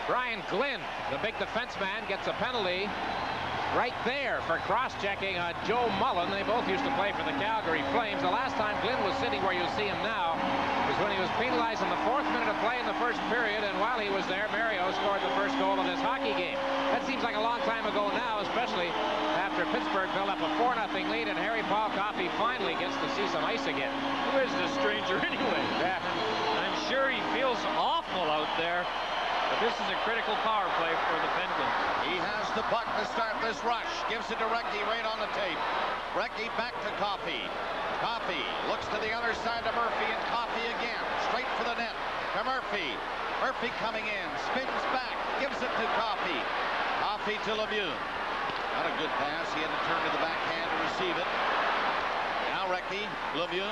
Brian Glynn, the big defense man, gets a penalty right there for cross-checking on Joe Mullen. They both used to play for the Calgary Flames. The last time Glynn was sitting where you see him now was when he was penalized in the 4th minute of play in the 1st period, and while he was there, Mario scored the first goal of this hockey game. That seems like a long time ago now, especially after Pittsburgh built up a 4-0 lead, and Harry Paul Coffey finally gets to see some ice again. Who is this stranger anyway? Yeah. I'm sure he feels awful out there. But this is a critical power play for the Penguins. He has the puck to start this rush. Gives it to Recchi right on the tape. Recchi back to Coffey. Coffey looks to the other side to Murphy, and Coffey again. Straight for the net to Murphy. Murphy coming in. Spins back. Gives it to Coffey. Coffey to Lemieux. Not a good pass. He had to turn to the backhand to receive it. Now Recchi. Lemieux.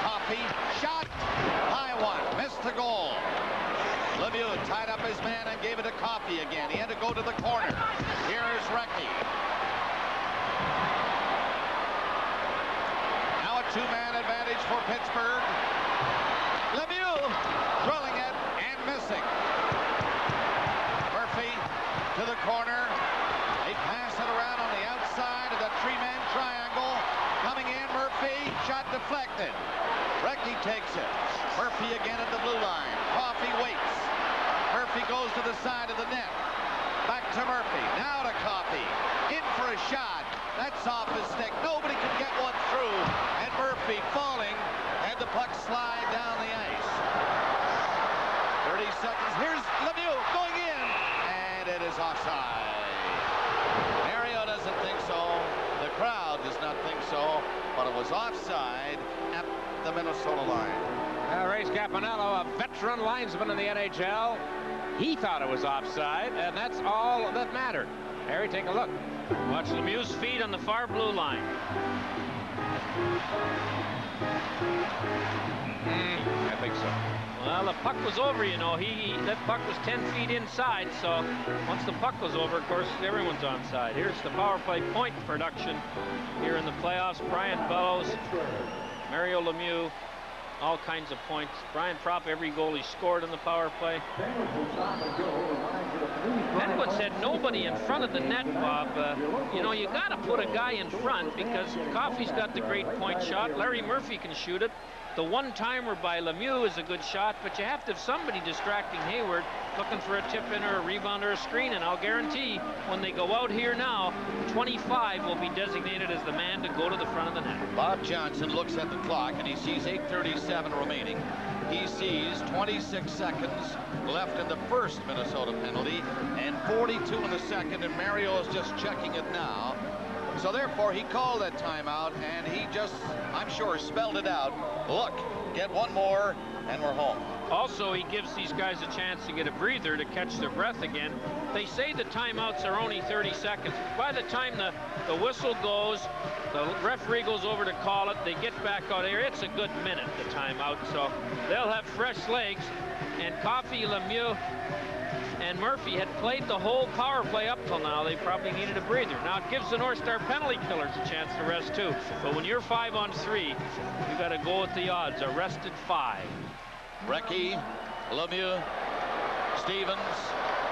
Coffey. Shot. High one. Missed the goal. Lemieux tied up his man and gave it to Coffey again. He had to go to the corner. Here is Recchi. Now a 2-man advantage for Pittsburgh. Lemieux drilling it and missing. Murphy to the corner. They pass it around on the outside of the 3-man triangle. Coming in, Murphy. Shot deflected. Recchi takes it. Murphy again at the blue line. Coffey waits. Murphy goes to the side of the net. Back to Murphy. Now to Coffey. In for a shot. That's off his stick. Nobody can get one through. And Murphy falling. Had the puck slide down the ice. 30 seconds. Here's Lemieux going in. And it is offside. Mario doesn't think so. The crowd does not think so. But it was offside at the Minnesota line. Ray Scapanello, a veteran linesman in the NHL. He thought it was offside, and that's all that mattered. Harry, take a look. Watch Lemieux's feet on the far blue line. I think so. Well, the puck was over, you know. That puck was 10 feet inside, so once the puck was over, of course, everyone's onside. Here's the power play point production here in the playoffs. Brian Bellows, Mario Lemieux, all kinds of points. Brian Propp, every goal he scored in the power play. Penguins had nobody in front of the net, Bob. You know, you got to put a guy in front because Coffey's got the great point shot. Larry Murphy can shoot it. The one-timer by Lemieux is a good shot, but you have to have somebody distracting Hayward, looking for a tip-in or a rebound or a screen, and I'll guarantee when they go out here now, 25 will be designated as the man to go to the front of the net. Bob Johnson looks at the clock, and he sees 8:37 remaining. He sees 26 seconds left in the first Minnesota penalty and 42 in the second, and Mario is just checking it now. So therefore, he called that timeout, and he just, I'm sure, spelled it out. Look, get one more, and we're home. Also, he gives these guys a chance to get a breather to catch their breath again. They say the timeouts are only 30 seconds. By the time the whistle goes, the referee goes over to call it, they get back out here. It's a good minute, the timeout, so they'll have fresh legs. And Coffey, Lemieux, and Murphy had played the whole power play up till now. They probably needed a breather. Now it gives the North Star penalty killers a chance to rest too. But when you're 5-on-3, you got to go with the odds. A rested 5. Recchi, Lemieux, Stevens,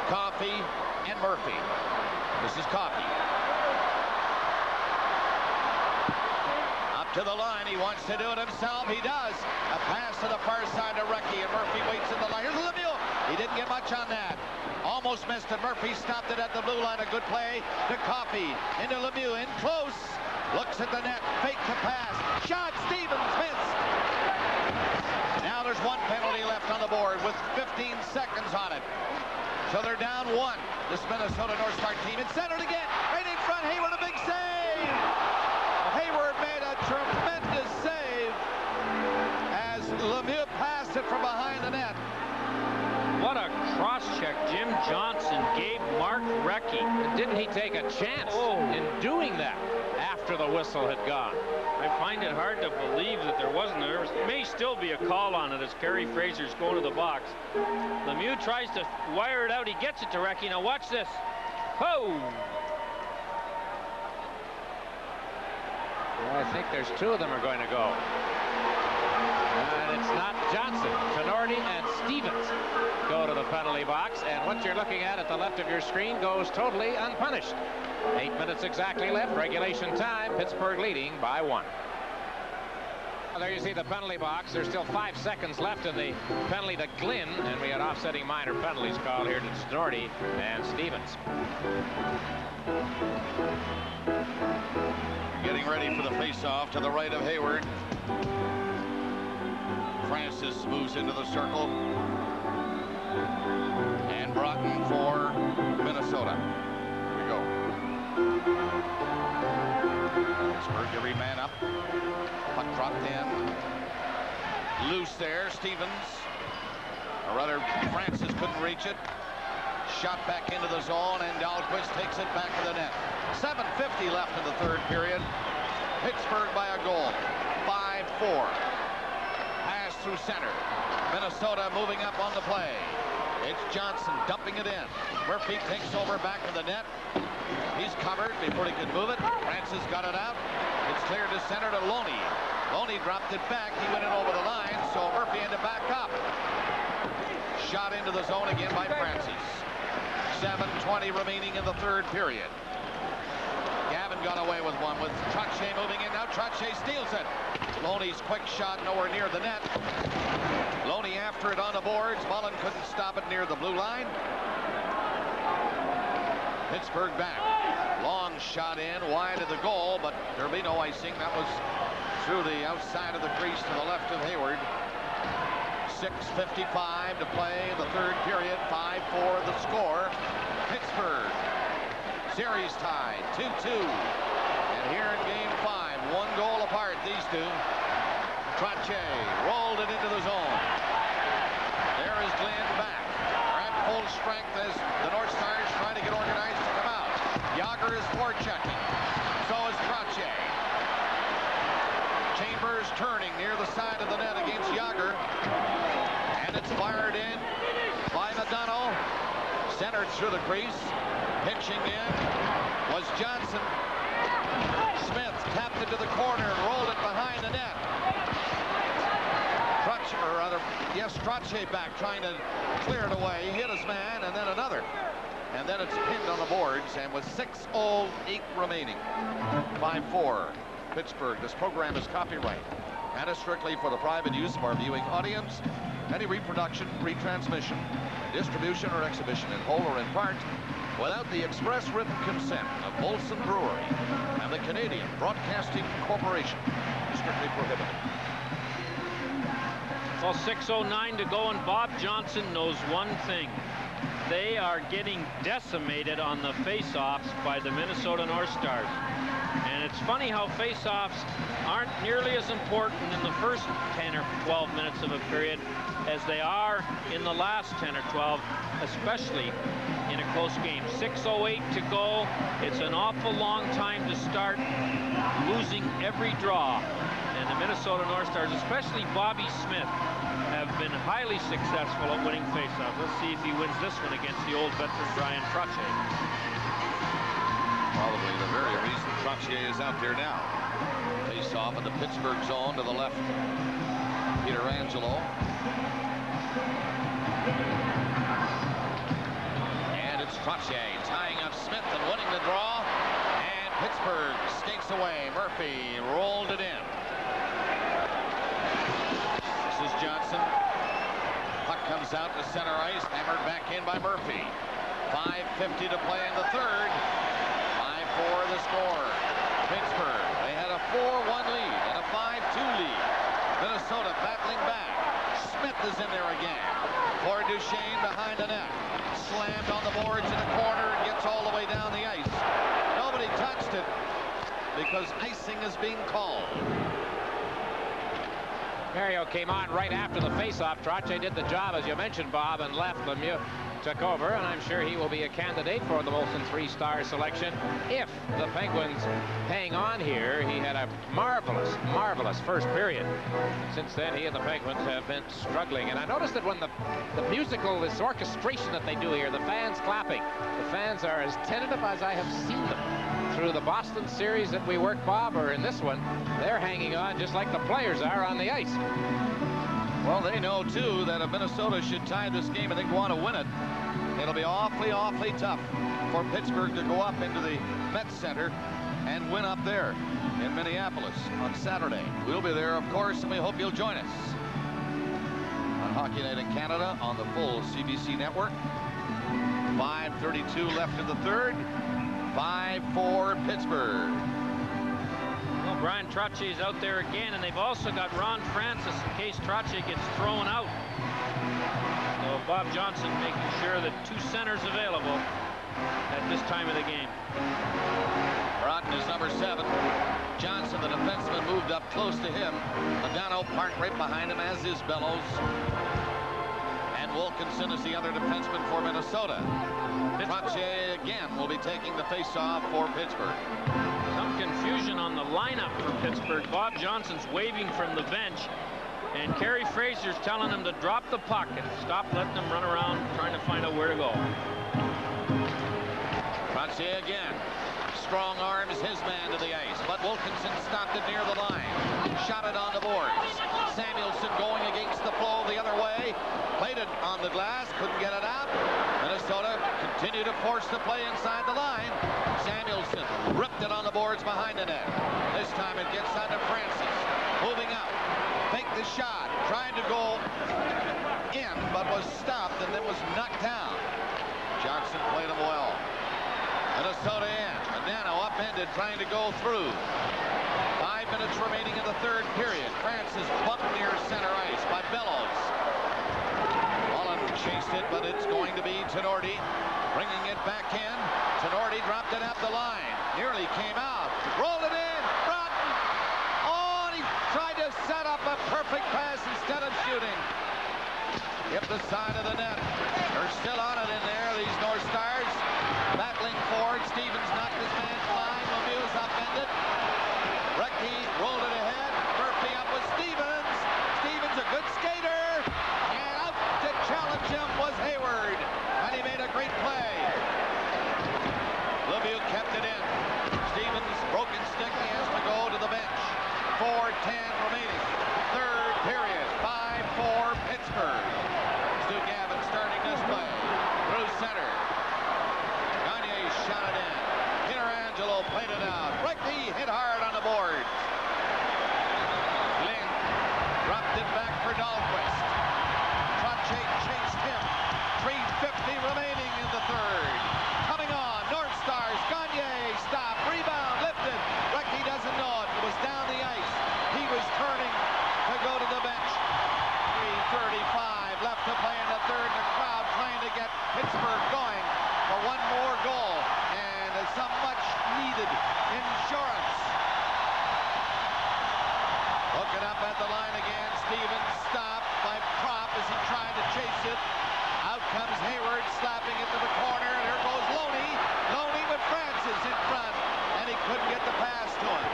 Coffey, and Murphy. This is Coffey. Up to the line. He wants to do it himself. He does. A pass to the far side to Recchi, and Murphy waits in the line. Here's Lemieux. He didn't get much on that. Almost missed it. Murphy stopped it at the blue line. A good play to Coffey. Into Lemieux. In close. Looks at the net. Fake to pass. Shot. Stevens missed. Now there's one penalty left on the board with 15 seconds on it. So they're down 1. This Minnesota North Star team. It's centered again. Right in front. Hayward, a big save. Hayward made a tremendous save as Lemieux passed it from behind the net. What a cross-check Jim Johnson gave Mark Recchi. Didn't he take a chance in doing that after the whistle had gone? I find it hard to believe that there wasn't. There may still be a call on it as Kerry Fraser's going to the box. Lemieux tries to wire it out. He gets it to Recchi. Now watch this. Oh! I think there's 2 of them are going to go. And it's not Johnson. Tenorti and Stevens go to the penalty box, and what you're looking at the left of your screen goes totally unpunished. 8 minutes exactly left, regulation time, Pittsburgh leading by 1. There you see the penalty box. There's still 5 seconds left in the penalty to Glynn, and we had offsetting minor penalties called here to Snorty and Stevens. Getting ready for the face-off to the right of Hayward. Francis moves into the circle. And Broughton for Minnesota. Here we go. Pittsburgh, every man up. Puck dropped in. Loose there, Stevens. Or rather, Francis couldn't reach it. Shot back into the zone, and Dahlquist takes it back to the net. 7:50 left in the third period. Pittsburgh by a goal. 5-4. Pass through center. Minnesota moving up on the play. It's Johnson dumping it in. Murphy takes over back to the net. He's covered before he could move it. Francis got it out. It's cleared to center to Loney. Loney dropped it back. He went in over the line, so Murphy had to back up. Shot into the zone again by Francis. 7:20 remaining in the third period. Gavin got away with one with Trottier moving in. Now Trottier steals it. Loney's quick shot nowhere near the net. Loney after it on the boards. Mullen couldn't stop it near the blue line. Pittsburgh back. Long shot in wide of the goal, but there'll be no icing. That was through the outside of the crease to the left of Hayward. 6:55 to play in the third period. 5-4 the score. Pittsburgh series tied 2-2. And here in game 5, 1 goal apart, these two. Trottier rolled it into the zone. There is Glenn back. They're at full strength as the North Stars trying to get organized to come out. Yager is forechecking. So is Trottier. Chambers turning near the side of the net against Yager. And it's fired in by Madonna. Centered through the crease. Pitching in was Johnson. Smith tapped it to the corner and rolled it behind the net. Trottier back trying to clear it away. He hit his man and then another. And then it's pinned on the boards, and with 6:08 remaining. 5-4 Pittsburgh. This program is copyright and is strictly for the private use of our viewing audience. Any reproduction, retransmission, distribution, or exhibition in whole or in part without the express written consent of Molson Brewery and the Canadian Broadcasting Corporation is strictly prohibited. Well, 6:09 to go, and Bob Johnson knows one thing. They are getting decimated on the face-offs by the Minnesota North Stars. And it's funny how face-offs aren't nearly as important in the first 10 or 12 minutes of a period as they are in the last 10 or 12, especially in a close game. 6:08 to go. It's an awful long time to start losing every draw. And the Minnesota North Stars, especially Bobby Smith, have been highly successful at winning faceoffs. Let's see if he wins this one against the old veteran Brian Trottier. Probably the very reason Trottier is out there now. Face off in the Pittsburgh zone to the left. Pietrangelo. And it's Trottier tying up Smith and winning the draw. And Pittsburgh skates away. Murphy rolled it in. This is Johnson. Puck comes out to center ice. Hammered back in by Murphy. 5:50 to play in the third. 5-4 the score. Pittsburgh, they had a 4-1 lead and a 5-2 lead. Minnesota battling back. Smith is in there again. For Duchesne behind the net. Slammed on the boards in the corner and gets all the way down the ice. Nobody touched it because icing is being called. Mario came on right after the face-off. Trottier did the job, as you mentioned, Bob, and left. Lemieux took over, and I'm sure he will be a candidate for the Molson 3-star selection if the Penguins hang on here. He had a marvelous first period. Since then, he and the Penguins have been struggling. And I noticed that when the musical, this orchestration that they do here, the fans clapping, the fans are as tentative as I have seen them through the Boston series that we worked, Bob, or in this one. They're hanging on just like the players are on the ice. Well, they know, too, that if Minnesota should tie this game and they want to win it, it'll be awfully, awfully tough for Pittsburgh to go up into the Met Center and win up there in Minneapolis on Saturday. We'll be there, of course, and we hope you'll join us on Hockey Night in Canada on the full CBC network. 5:32 left in the third. 5-4 Pittsburgh. Well, Brian Trottier is out there again, and they've also got Ron Francis in case Trottier gets thrown out. So Bob Johnson making sure that 2 centers available at this time of the game. Broughton is number 7. Johnson, the defenseman, moved up close to him. Logano parked right behind him, as is Bellows. And Wilkinson is the other defenseman for Minnesota. Trottier again will be taking the face-off for Pittsburgh. Some confusion on the lineup for Pittsburgh. Bob Johnson's waving from the bench, and Kerry Fraser's telling him to drop the puck and stop letting them run around trying to find out where to go. Trottier again. Strong arms his man to the ice, but Wilkinson stopped it near the line. Shot it on the boards. Samuelson going against the flow the other way. Played it on the glass, couldn't get it out. Minnesota continued to force the play inside the line. Samuelson ripped it on the boards behind the net. This time it gets onto Francis. Moving out. Faked the shot. Trying to go in, but was stopped and then was knocked down. Johnson played him well. Minnesota in. Nano upended, trying to go through. 5 minutes remaining in the third period. Francis bumped near center ice by Bellows. Mullen chased it, but it's going to be Tenorti bringing it back in. Tenorti dropped it up the line. Nearly came out. Rolled it in. Broughton. Oh, and he tried to set up a perfect pass instead of shooting. Hit the side of the net. They're still on it in there, these North Stars. Battling forward. Stevens knocked his man flying. Lemieux's upended. Recchi rolled it ahead. Murphy up with Stevens. Stevens, a good skater. And out to challenge him was Hayward. And he made a great play. Lemieux kept it in. Stevens, broken stick. He has to go to the bench. 4:10 remaining. Third period. 5-4 Pittsburgh. Stu Gavin starting this play. Through center. Shot it in. Pietrangelo played it out. Recchi hit hard on the boards. Glenn dropped it back for Dahlquist. Trottier chased him. 3:50 remaining in the third. Coming on. North Stars. Gagne. Stop. Rebound. Lifted. Recchi doesn't know it. It was down the ice. He was turning to go to the bench. 3:35 left to play in the third. The crowd trying to get Pittsburgh going for one more goal and some much needed insurance. Looking up at the line again. Stevens stopped by Prop as he tried to chase it. Out comes Hayward, slapping it to the corner, and here goes Loney. Loney with Francis in front, and he couldn't get the pass to him.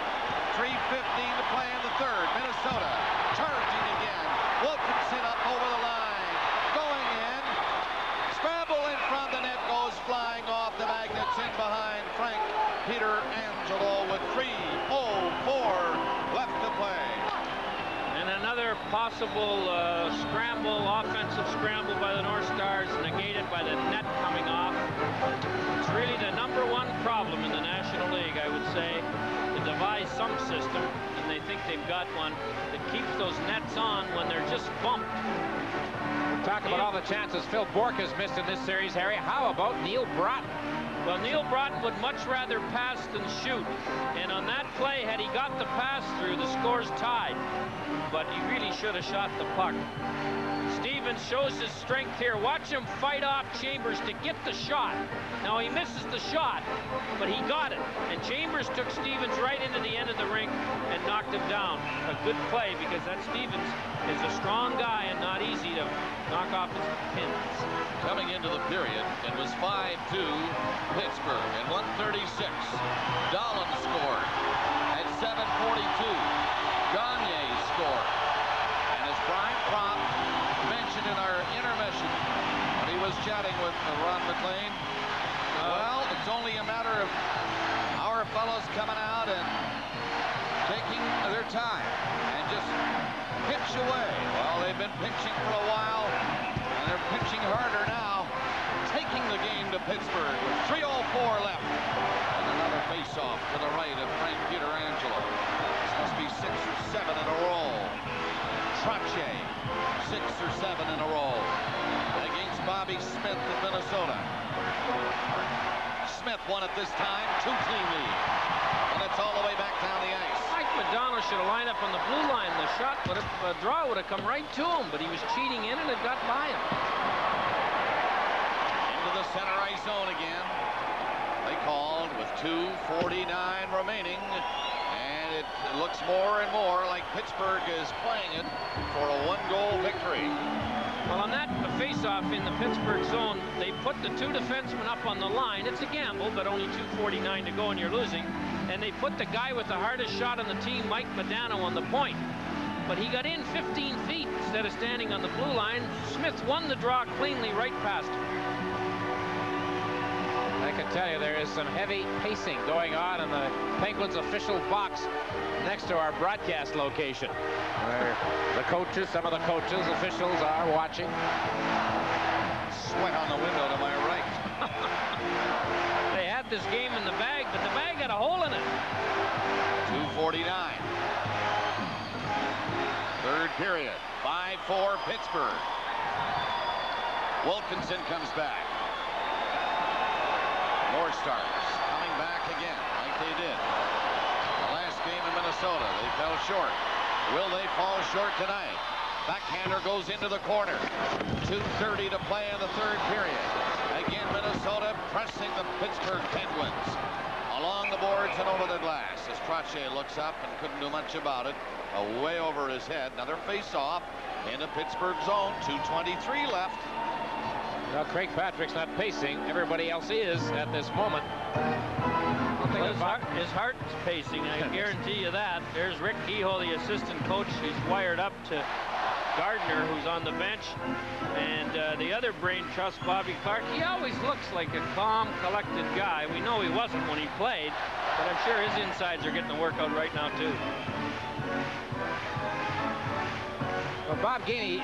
3:15 to play in the third. Minnesota charging again. Wilkinson up over the line. Going in. Scramble in front. The net goes flying off the magnets in behind Frank Pietrangelo with 3:04 left to play. And another possible scramble, offensive scramble by the North Stars, negated by the net coming off. It's really the #1 problem in the National League, I would say, to devise some system, and they think they've got one that keeps those nets on when they're just bumped. Talk about all the chances Phil Bourque has missed in this series, Harry. How about Neil Broughton? Well, Neil Broughton would much rather pass than shoot. And on that play, had he got the pass through, the score's tied. But he really should have shot the puck. Stevens shows his strength here. Watch him fight off Chambers to get the shot. Now he misses the shot, but he got it. And Chambers took Stevens right into the end of the rink and knocked him down. A good play, because that Stevens is a strong guy and not easy to knock off his pins. Coming into the period, it was 5-2 Pittsburgh and 1:36. Dolan scored at 7:42. Gagne scored. And as Brian Prop mentioned in our intermission when he was chatting with Ron McLean, well, it's only a matter of our fellows coming out and taking their time and just pinch away. Well, they've been pinching for a while, and they're pinching harder now. Taking the game to Pittsburgh with 3:04 left. And another face-off to the right of Frank Pietrangelo. This must be 6 or 7 in a row. Trache, 6 or 7 in a row against Bobby Smith of Minnesota. Smith won it this time, 2 clean lead. And it's all the way back down the ice. Mike Madonna should have lined up on the blue line. The shot would have, draw would have come right to him, but he was cheating in and it got by him. Into the center ice zone again. They called with 2:49 remaining. And it looks more and more like Pittsburgh is playing it for a 1-goal victory. Well, on that face-off in the Pittsburgh zone, they put the 2 defensemen up on the line. It's a gamble, but only 2:49 to go and you're losing. And they put the guy with the hardest shot on the team, Mike Modano, on the point. But he got in 15 feet instead of standing on the blue line. Smith won the draw cleanly right past him. I can tell you there is some heavy pacing going on in the Penguins official box next to our broadcast location, where the coaches, some of the coaches, officials are watching. Sweat on the window to my right. They had this game in the bag, but the bag had a hole in it. 2:49. Third period. 5-4 Pittsburgh. Wilkinson comes back. More Stars coming back again like they did the last game in Minnesota. They fell short. Will they fall short tonight? Backhander goes into the corner. 2:30 to play in the third period. Again, Minnesota pressing the Pittsburgh Penguins along the boards and over the glass as Trache looks up and couldn't do much about it. Way over his head. Another face-off in the Pittsburgh zone. 2:23 left. Well, Craig Patrick's not pacing. Everybody else is at this moment. Well, his heart's pacing, I guarantee you that. There's Rick Kehoe, the assistant coach. He's wired up to Gardner, who's on the bench. And the other brain trust, Bobby Clark. He always looks like a calm, collected guy. We know he wasn't when he played, but I'm sure his insides are getting the workout right now, too. Well, Bob Gainey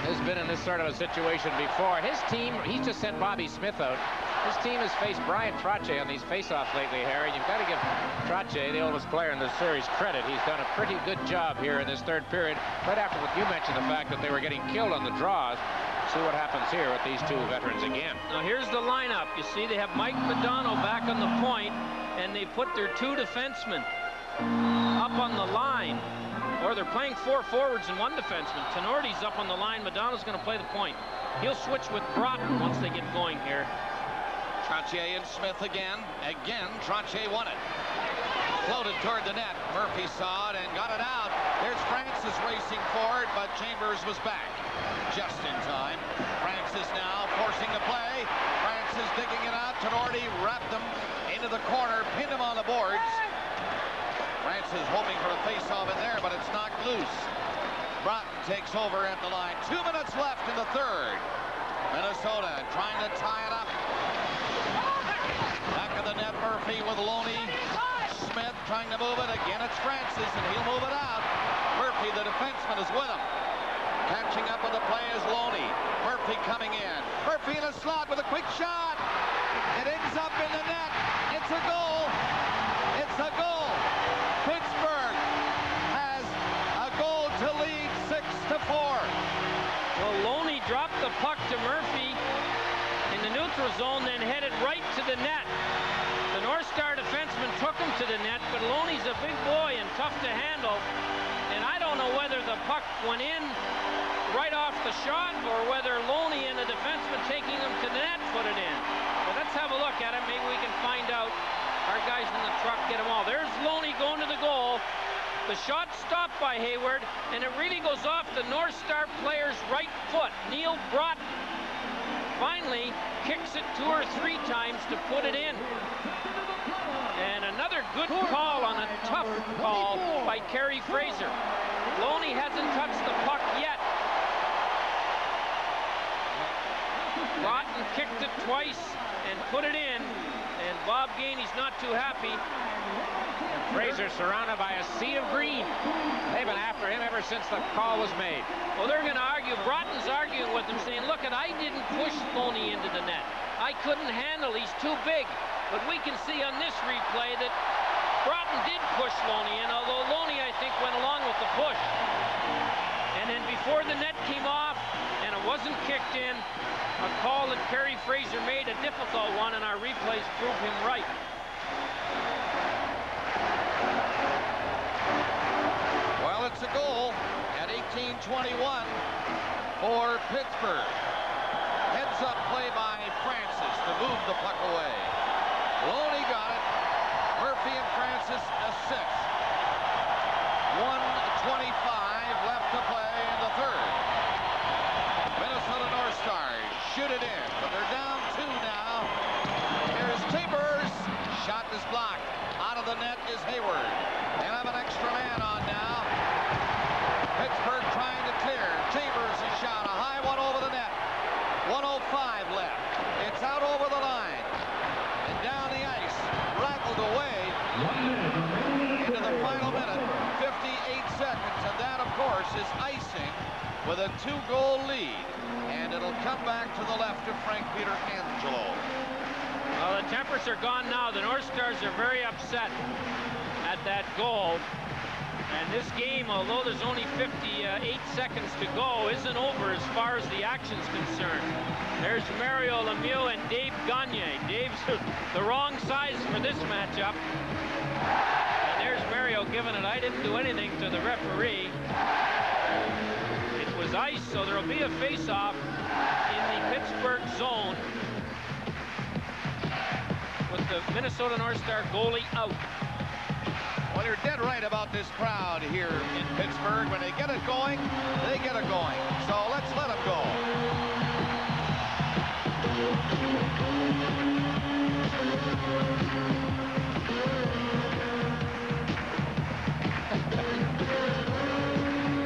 has been in this sort of a situation before. His team, he's just sent Bobby Smith out. His team has faced Brian Trache on these face-offs lately, Harry. You've got to give Trache, the oldest player in the series, credit. He's done a pretty good job here in this third period. Right after what you mentioned, the fact that they were getting killed on the draws. See what happens here with these 2 veterans again. Now here's the lineup. You see they have Mike Modano back on the point, and they put their 2 defensemen up on the line. Or they're playing 4 forwards and 1 defenseman. Tenorti's up on the line. Modano's going to play the point. He'll switch with Broughton once they get going here. Trache and Smith again. Again, Trache won it. Floated toward the net. Murphy saw it and got it out. There's Francis racing forward, but Chambers was back just in time. Francis now forcing the play. Francis digging it out. Tenorti wrapped him into the corner, pinned him on the boards. Francis hoping for a face-off in there, but it's knocked loose. Broughton takes over at the line. 2 minutes left in the third. Minnesota trying to tie it up. Back of the net, Murphy with Loney. Smith trying to move it. Again, it's Francis, and he'll move it out. Murphy, the defenseman, is with him. Catching up with the play is Loney. Murphy coming in. Murphy in a slot with a quick shot. It ends up in the net. It's a goal. It's a goal. Pittsburgh has a goal to lead 6-4. Well, Loney dropped the puck to Murphy in the neutral zone, then headed right to the net. The North Star defenseman took him to the net, but Loney's a big boy and tough to handle. And I don't know whether the puck went in right off the shot or whether Loney and the defenseman taking him to the net put it in. But let's have a look at it. Maybe we can find out. Our guys in the truck get them all. There's Loney going to the goal. The shot stopped by Hayward, and it really goes off the North Star player's right foot. Neil Broughton finally kicks it 2 or 3 times to put it in. And another good call on a tough call by Kerry Fraser. Loney hasn't touched the puck yet. Broughton kicked it twice. and put it in. And Bob Gainey's not too happy. Fraser surrounded by a sea of green. They've been after him ever since the call was made. Well, they're going to argue. Broughton's arguing with him, saying, look, I didn't push Loney into the net. I couldn't handle, he's too big. But we can see on this replay that Broughton did push Loney in, although Loney, I think, went along with the push. And then before the net came off, and it wasn't kicked in, a call that Kerry Fraser made, a difficult one, and our replays prove him right. Well, it's a goal at 18:21 for Pittsburgh. Heads-up play by Francis to move the puck away. Loney got it. Murphy and Francis assist. 1:25 left to play in the third. Minnesota North Stars shoot it in, but they're down 2 now. Here's Chambers. Shot is blocked. Out of the net is Hayward. They have an extra man on now. Pittsburgh trying to clear. Chambers has shot a high one over the net. 1:05 left. It's out over the line. And down the ice. Rattled away. Into the final minute. 58 seconds. And that, of course, is icing with a 2-goal lead. And it'll come back to the left of Frank Pietrangelo. Well, the tempers are gone now. The North Stars are very upset at that goal. And this game, although there's only 58 seconds to go, isn't over as far as the action's concerned. There's Mario Lemieux and Dave Gagne. Dave's the wrong size for this matchup. And there's Mario giving it, I didn't do anything, to the referee. It was ice, so there'll be a face-off in the Pittsburgh zone with the Minnesota North Star goalie out. Well, you're dead right about this crowd here in Pittsburgh. When they get it going, they get it going. So let's let them go.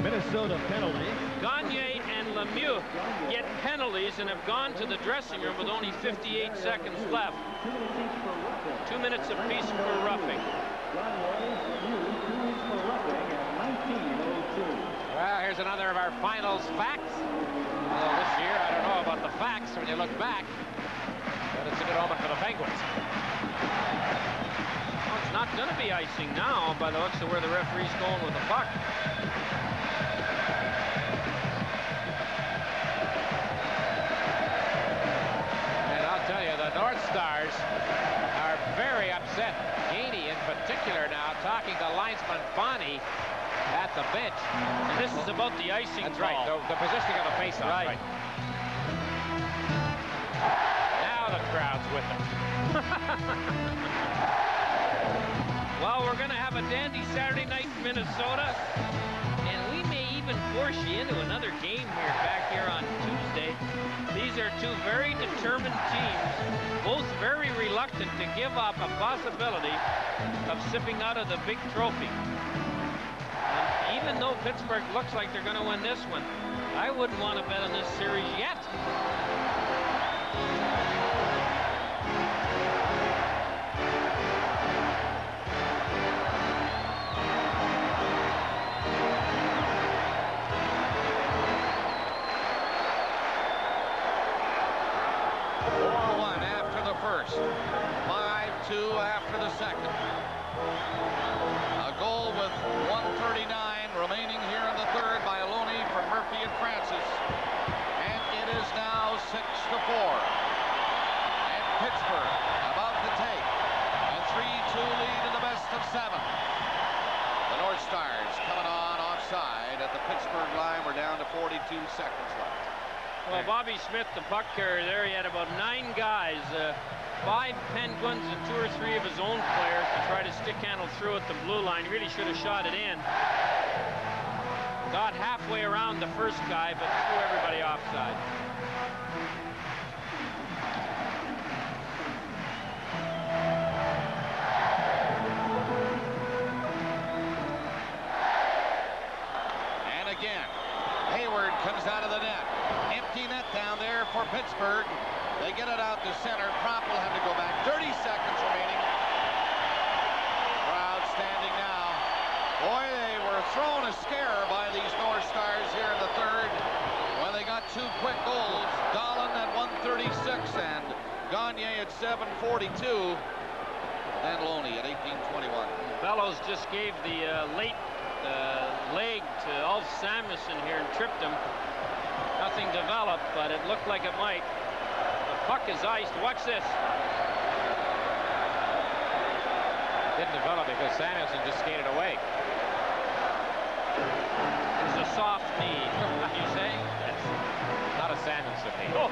Minnesota penalty. Gagne and Lemieux get penalties and have gone to the dressing room with only 58 seconds left. 2 minutes apiece for roughing. Well, here's another of our finals facts. Although this year, I don't know about the facts when you look back, but it's a good omen for the Penguins. Well, it's not going to be icing now by the looks of where the referee's going with the puck. And I'll tell you, the North Stars are very upset. Gainey in particular now talking to linesman Bonnie at the bench. And this is about the icing That's call. right, the positioning of the faceoff. Right. Now the crowd's with them. Well, we're going to have a dandy Saturday night in Minnesota, and we may even force you into another game here back here on Tuesday. These are two very determined teams, both very reluctant to give up a possibility of sipping out of the big trophy. And even though Pittsburgh looks like they're going to win this one, I wouldn't want to bet on this series yet. First, 5-2 after the second. A goal with 1:39 remaining here in the third by Loney from Murphy and Francis. And it is now 6-4. And Pittsburgh about to take a 3-2 lead in the best of 7. The North Stars coming on offside at the Pittsburgh line. We're down to 42 seconds left. Well, Bobby Smith, the puck carrier there, he had about 9 guys, 5 Penguins and 2 or 3 of his own players to try to stick handle through at the blue line. He really should have shot it in. Got halfway around the first guy, but threw everybody offside. And again, Hayward comes out of the net. Empty net down there for Pittsburgh. They get it out to center. Prop will have to go back. 30 seconds remaining. Crowd standing now. Boy, they were thrown a scare by these North Stars here in the third when they got two quick goals. Dolan at 1:36 and Gagne at 7:42. And Loney at 18:21. Bellows just gave the late leg to Ulf Samuelson here and tripped him. Nothing developed, but it looked like it might. The puck is iced. Watch this. Didn't develop because Samuelson just skated away. It was a soft knee. What you say? Yes. Not a Samuelson knee. Oh.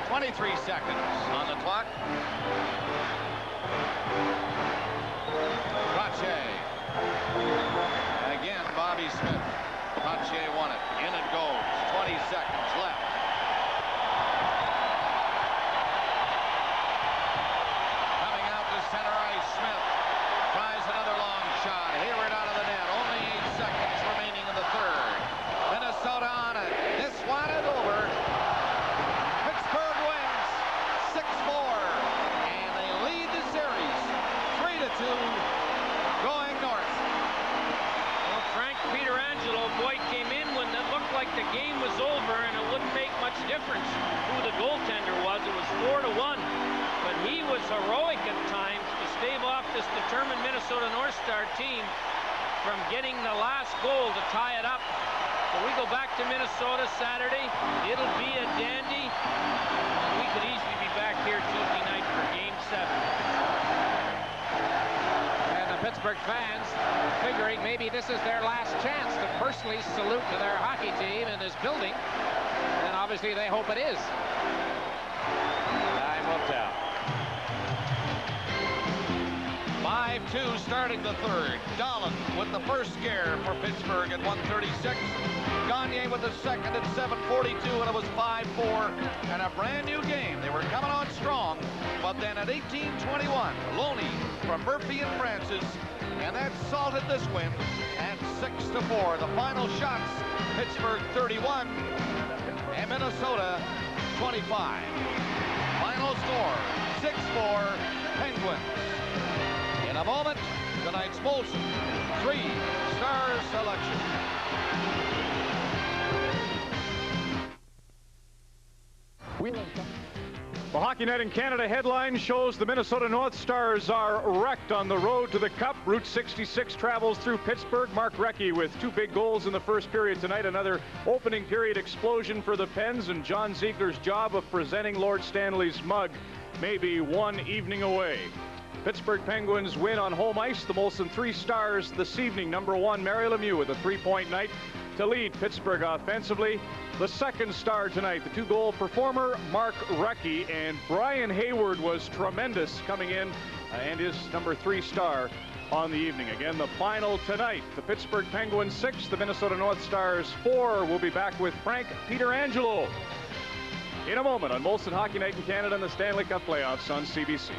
23 seconds on the clock. Trache. Again, Bobby Smith. Trache won it. In it goes. 20 seconds left. Coming out to center ice, Smith tries another long shot. Hayward out of the net. Only 8 seconds remaining in the third. Minnesota on it. This one is over. Pittsburgh wins 6-4, and they lead the series 3-2 going north. Well, Frank Pietrangelo, boy, came in when it looked like the game was over and it wouldn't make much difference who the goaltender was. It was 4-1, but he was heroic at times to stave off this determined Minnesota North Star team from getting the last goal to tie it up. So we go back to Minnesota Saturday. It'll be a dandy. We could easily be back here Tuesday night for Game 7. And the Pittsburgh fans figuring maybe this is their last chance to personally salute to their hockey team in this building. And obviously they hope it is. Time will tell. 5-2 starting the third. Dolan with the first scare for Pittsburgh at 1:36. Gagne with the second at 7:42, and it was 5-4 and a brand new game. They were coming on strong, but then at 18:21, Loney from Murphy and Francis, and that salted this win at 6-4. The final shots, Pittsburgh 31 and Minnesota 25. Final score, 6-4 Penguins. In a moment, tonight's Molson 3-star selection. The Hockey Night in Canada headline shows the Minnesota North Stars are wrecked on the road to the Cup. Route 66 travels through Pittsburgh. Mark Recchi with two big goals in the first period tonight. Another opening period explosion for the Pens, and John Ziegler's job of presenting Lord Stanley's mug may be one evening away. Pittsburgh Penguins win on home ice. The Molson 3 stars this evening. Number 1, Mary Lemieux with a 3-point night to lead Pittsburgh offensively. The second star tonight, the 2-goal performer, Mark Recchi, and Brian Hayward was tremendous coming in and is number 3 star on the evening. Again, the final tonight, the Pittsburgh Penguins 6, the Minnesota North Stars 4. We'll be back with Frank Pietrangelo in a moment on Molson Hockey Night in Canada and the Stanley Cup playoffs on CBC.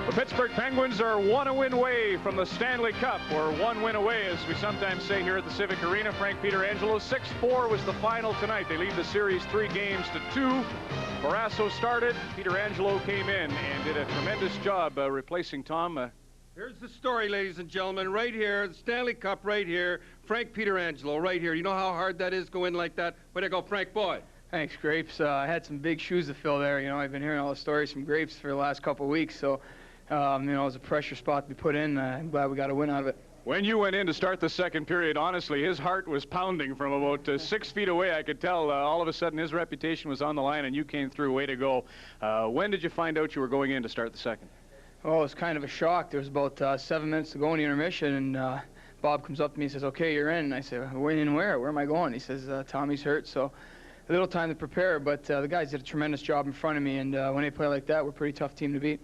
The Pittsburgh Penguins are one win away from the Stanley Cup, or one win away, as we sometimes say here at the Civic Arena. Frank Pietrangelo, 6-4 was the final tonight. They lead the series 3-2. Barrasso started. Pietrangelo came in and did a tremendous job replacing Tom. Here's the story, ladies and gentlemen, right here, the Stanley Cup right here, Frank Pietrangelo right here. You know how hard that is to go in like that? Way to go, Frank boy. Thanks, Grapes. I had some big shoes to fill there. You know, I've been hearing all the stories from Grapes for the last couple of weeks, so you know, it was a pressure spot to be put in. I'm glad we got a win out of it. When you went in to start the second period, honestly, his heart was pounding from about 6 feet away. I could tell all of a sudden his reputation was on the line, and you came through. Way to go. When did you find out you were going in to start the second? Well, it was kind of a shock. There was about 7 minutes to go in the intermission, and Bob comes up to me and says, "Okay, you're in." And I said, "Where in where? Where am I going?" He says, "Tommy's hurt." So a little time to prepare, but the guys did a tremendous job in front of me, and when they play like that, we're a pretty tough team to beat.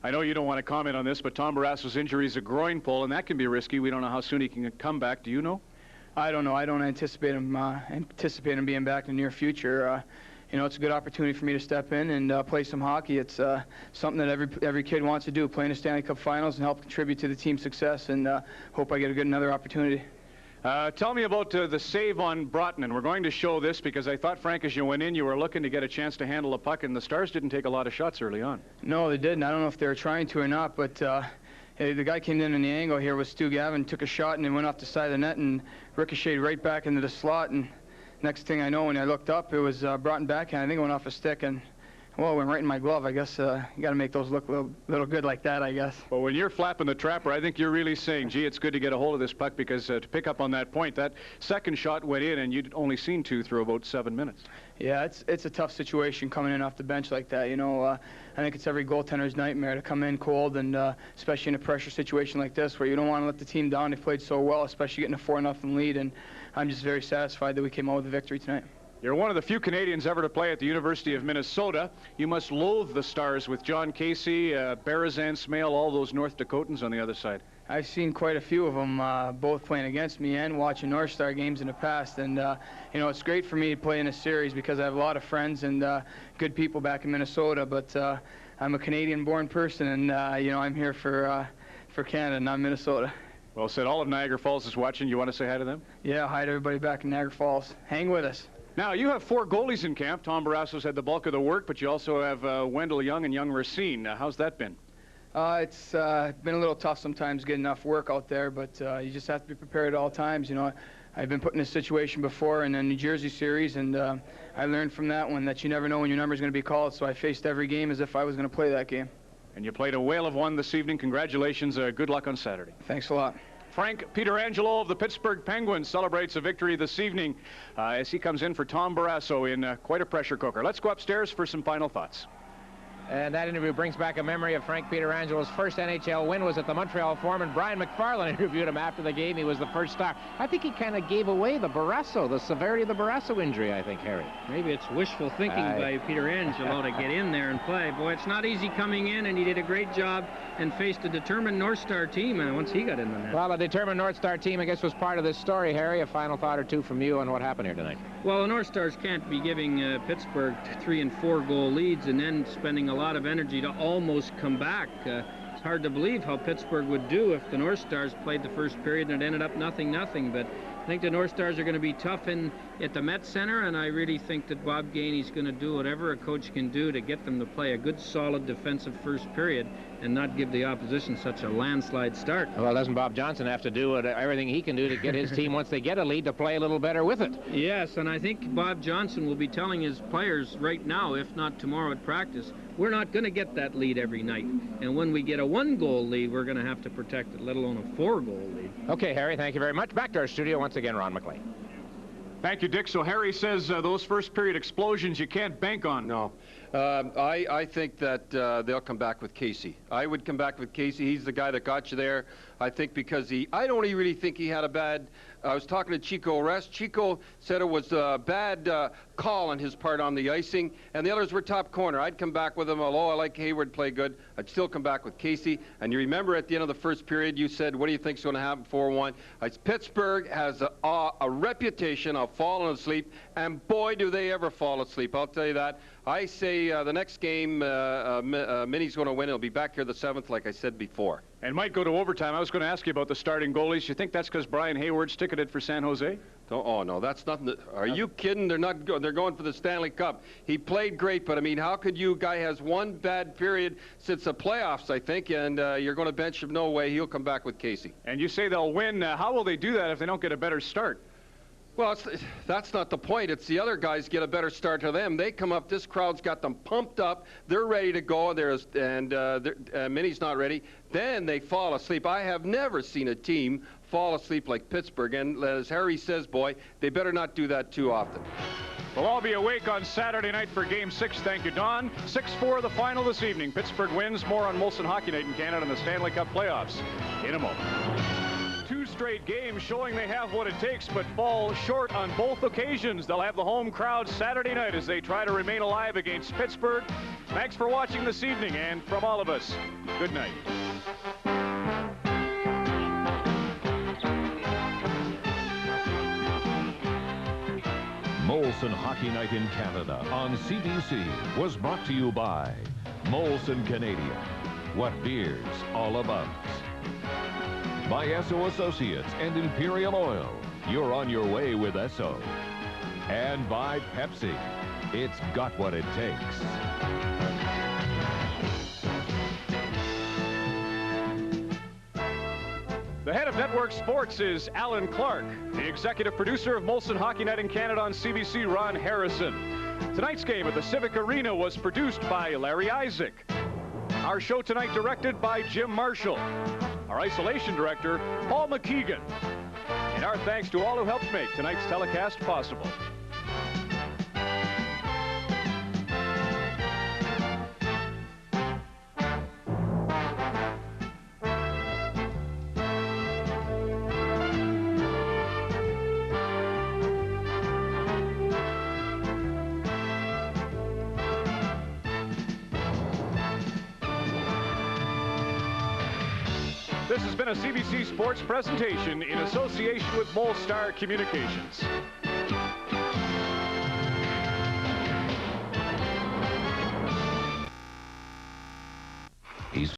I know you don't want to comment on this, but Tom Barrasso's injury is a groin pull, and that can be risky. We don't know how soon he can come back. Do you know? I don't know. I don't anticipate him being back in the near future. you know, it's a good opportunity for me to step in and play some hockey. It's something that every kid wants to do, play in the Stanley Cup Finals and help contribute to the team's success, and hope I get another opportunity. Tell me about the save on Broughton, and we're going to show this because I thought, Frank, as you went in, you were looking to get a chance to handle a puck, and the Stars didn't take a lot of shots early on. No, they didn't. I don't know if they were trying to or not, but the guy came in the angle here with Stu Gavin, took a shot, and it went off the side of the net and ricocheted right back into the slot. And next thing I know, when I looked up, it was Broughton backhand. I think it went off a stick, and well, it went right in my glove. I guess you got to make those look a little good like that, I guess. Well, when you're flapping the trapper, I think you're really saying, gee, it's good to get a hold of this puck, because to pick up on that point, that second shot went in, and you'd only seen two through about 7 minutes. Yeah, it's a tough situation coming in off the bench like that. You know, I think it's every goaltender's nightmare to come in cold, and especially in a pressure situation like this where you don't want to let the team down. They played so well, especially getting a 4-0 lead, and I'm just very satisfied that we came out with a victory tonight. You're one of the few Canadians ever to play at the University of Minnesota. You must loathe the Stars with John Casey, Berezan, Smale, all those North Dakotans on the other side. I've seen quite a few of them, both playing against me and watching North Star games in the past. And, you know, it's great for me to play in a series because I have a lot of friends and good people back in Minnesota. But I'm a Canadian-born person, and, you know, I'm here for Canada, not Minnesota. Well said. All of Niagara Falls is watching. You want to say hi to them? Yeah, hi to everybody back in Niagara Falls. Hang with us. Now, you have 4 goalies in camp. Tom Barrasso's had the bulk of the work, but you also have Wendell Young and Young Racine. How's that been? It's been a little tough sometimes getting enough work out there, but you just have to be prepared at all times. You know, I've been put in this situation before in the New Jersey series, and I learned from that one that you never know when your number's going to be called, so I faced every game as if I was going to play that game. And you played a whale of one this evening. Congratulations. Good luck on Saturday. Thanks a lot. Frank Pietrangelo of the Pittsburgh Penguins celebrates a victory this evening as he comes in for Tom Barrasso in quite a pressure cooker. Let's go upstairs for some final thoughts. And that interview brings back a memory of Frank Pietrangelo's first NHL win was at the Montreal Forum, and Brian McFarland interviewed him after the game. He was the first star. I think he kind of gave away the severity of the Barrasso injury, I think, Harry. Maybe it's wishful thinking by Pietrangelo to get in there and play. Boy, it's not easy coming in, and he did a great job and faced a determined North Star team once he got in the net. Well, a determined North Star team, I guess, was part of this story, Harry. A final thought or two from you on what happened here tonight. Well, the North Stars can't be giving Pittsburgh 3- and 4-goal leads and then spending a lot of energy to almost come back. It's hard to believe how Pittsburgh would do if the North Stars played the first period and it ended up 0-0. But I think the North Stars are going to be tough at the Met Center, and I really think that Bob Gainey's going to do whatever a coach can do to get them to play a good, solid defensive first period and not give the opposition such a landslide start. Well, doesn't Bob Johnson have to do everything he can do to get his team, once they get a lead, to play a little better with it? Yes, and I think Bob Johnson will be telling his players right now, if not tomorrow at practice, we're not going to get that lead every night. And when we get a 1-goal lead, we're going to have to protect it, let alone a 4-goal lead. Okay, Harry, thank you very much. Back to our studio once again, Ron McLean. Thank you, Dick. So Harry says those first period explosions you can't bank on. No. I think that they'll come back with Casey. I would come back with Casey. He's the guy that got you there. I think because I don't really think he had a bad. I was talking to Chico Rest. Chico said it was a bad call on his part on the icing, and the others were top corner. I'd come back with him. Although I like Hayward play good, I'd still come back with Casey. And you remember at the end of the first period, you said, what do you think's going to happen 4-1? Pittsburgh has a reputation of falling asleep, and boy, do they ever fall asleep. I'll tell you that. I say the next game, Minnie's going to win. He'll be back here the 7th, like I said before. And might go to overtime. I was going to ask you about the starting goalies. You think that's because Brian Hayward's ticketed for San Jose? Oh, no, that's nothing. Are you kidding? They're not. They're going for the Stanley Cup. He played great, but I mean, how could you? Guy has one bad period since the playoffs, I think, and you're going to bench him? No way. He'll come back with Casey. And you say they'll win. How will they do that if they don't get a better start? Well, that's not the point. It's the other guys get a better start to them. They come up. This crowd's got them pumped up. They're ready to go. Minnie's not ready. Then they fall asleep. I have never seen a team fall asleep like Pittsburgh. And as Harry says, boy, they better not do that too often. We'll all be awake on Saturday night for Game 6. Thank you, Don. 6-4 the final this evening. Pittsburgh wins. More on Molson Hockey Night in Canada and the Stanley Cup playoffs in a moment. 2 straight games showing they have what it takes, but fall short on both occasions. They'll have the home crowd Saturday night as they try to remain alive against Pittsburgh. Thanks for watching this evening, and from all of us, good night. More Molson Hockey Night in Canada on CBC was brought to you by Molson Canadian, what beer's all about. By Esso Associates and Imperial Oil, you're on your way with Esso. And by Pepsi, it's got what it takes. The head of Network Sports is Alan Clark. The executive producer of Molson Hockey Night in Canada on CBC, Ron Harrison. Tonight's game at the Civic Arena was produced by Larry Isaac. Our show tonight directed by Jim Marshall. Our isolation director, Paul McKeegan. And our thanks to all who helped make tonight's telecast possible. This has been a CBC Sports presentation in association with Molstar Communications.